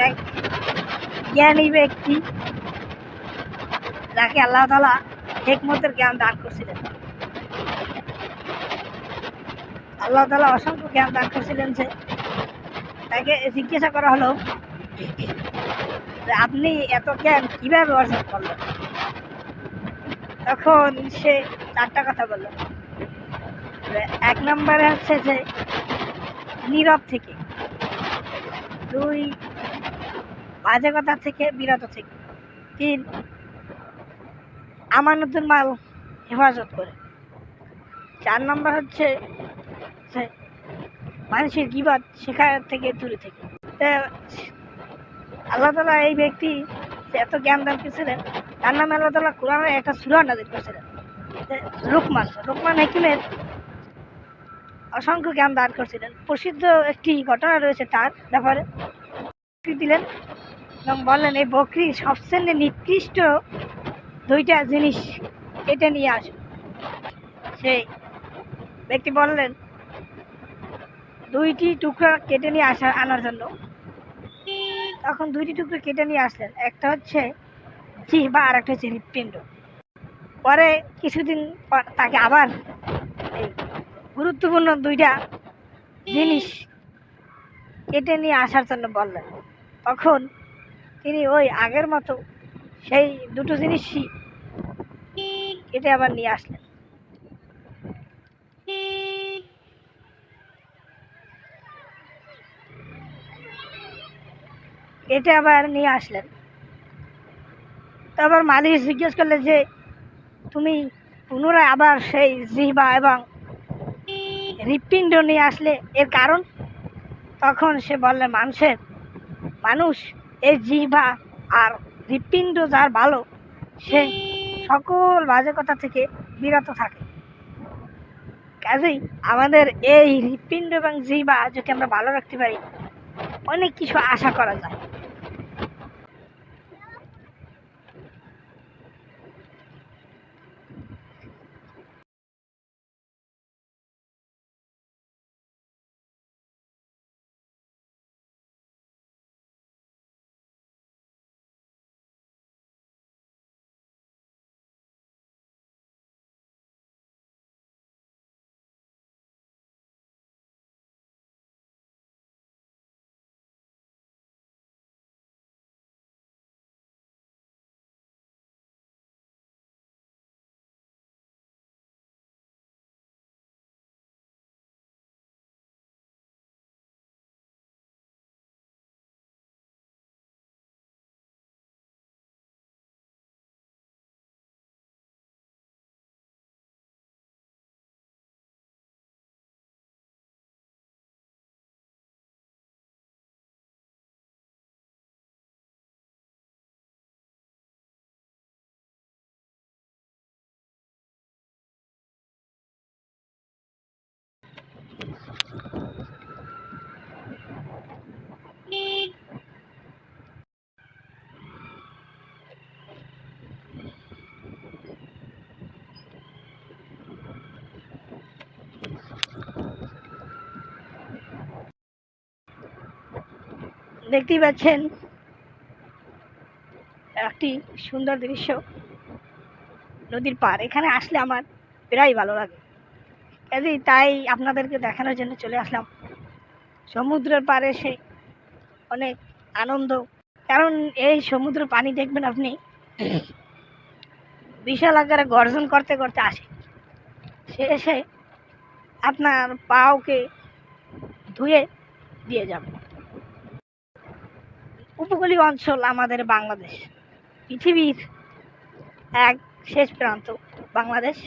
এক জ্ঞানী ব্যক্তি যাকে আল্লাহ তাআলা হিকমতের জ্ঞান দান করছিলেন। আল্লাহ তাআলা অসংখ্য জ্ঞান দান করছিলেন যে তাকে জিজ্ঞাসা করা হলো যে আপনি এত জ্ঞান কিভাবে অর্জন করলেন? তখন সে 4টা কথা বলল। এক নম্বরে হচ্ছে যে নীরব থেকে, 2 বাজে কথা থেকে বিরত থেকে, 3 আমানতের মাল হেফাজত করে, 4 নম্বর হচ্ছে যে মানুষের গীবত শিকায়ত থেকে দূরে থেকে। আল্লাহ তাআলা এই ব্যক্তি এত জ্ঞান দান করেছিলেন, তার নামে আল্লাহ তাআলা কোরআনে একটা সূরা নাযিল করেছিলেন, লুকমান হাকিমের অসংখ্য জ্ঞান দান করছিলেন। প্রসিদ্ধ একটি ঘটনা রয়েছে তার ব্যাপারে। বকরি দিলেন এবং বললেন এই বকরি সবচেয়ে নিকৃষ্ট 2টা জিনিস কেটে নিয়ে আসে। সেই ব্যক্তি বললেন 2টি টুকরা কেটে নিয়ে আনার জন্য। তখন 2টি টুকরো কেটে নিয়ে আসলেন, একটা হচ্ছে জিহ্বা আর একটা হচ্ছে হৃৎপিণ্ড। পরে কিছুদিন পর তাকে আবার এই গুরুত্বপূর্ণ 2টা জিনিস কেটে নিয়ে আসার জন্য বললেন। তখন তিনি ওই আগের মতো সেই 2টো জিনিসই কেটে আবার নিয়ে আসলেন। কেটে আবার নিয়ে আসলেন। তারপর মালিক জিজ্ঞেস করলেন যে তুমি পুনরায় আবার সেই জিহ্বা এবং হৃৎপিণ্ড নিয়ে আসলে, এর কারণ? তখন সে বললে মানুষ এই জিহ্বা আর হৃৎপিণ্ড যার ভালো, সে সকল বাজে কথা থেকে বিরত থাকে। কাজেই আমাদের এই হৃৎপিণ্ড এবং জিহ্বা যদি আমরা ভালো রাখতে পারি, অনেক কিছু আশা করা যায়। দেখতেই পাচ্ছেন একটি সুন্দর দৃশ্য, নদীর পার। এখানে আসলে আমার প্রায় ভালো লাগে, কাজেই তাই আপনাদেরকে দেখানোর জন্য চলে আসলাম। সমুদ্রের পাড়ে এসে অনেক আনন্দ, কারণ এই সমুদ্র পানি দেখবেন আপনি বিশাল আকারে গর্জন করতে করতে আসে। সে এসে আপনার পাওকে ধুয়ে দিয়ে যাবে। উপকূলীয় অঞ্চল আমাদের বাংলাদেশ, পৃথিবীর এক শেষ প্রান্ত বাংলাদেশ।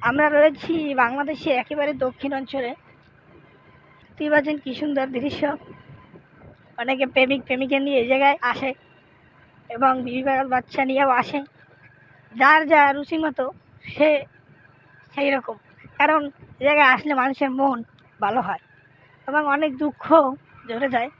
আমরা রয়েছি বাংলাদেশে একেবারে দক্ষিণ অঞ্চলে। দেখতেই পাচ্ছেন কি সুন্দর দৃশ্য। অনেকে প্রেমিকা নিয়ে এই জায়গায় আসে এবং বিবাহ বাচ্চা নিয়েও আসে, যার যা রুচি মতো সে সেই রকম। কারণ এ জায়গায় আসলে মানুষের মন ভালো হয় এবং অনেক দুঃখ ঝরে যায়।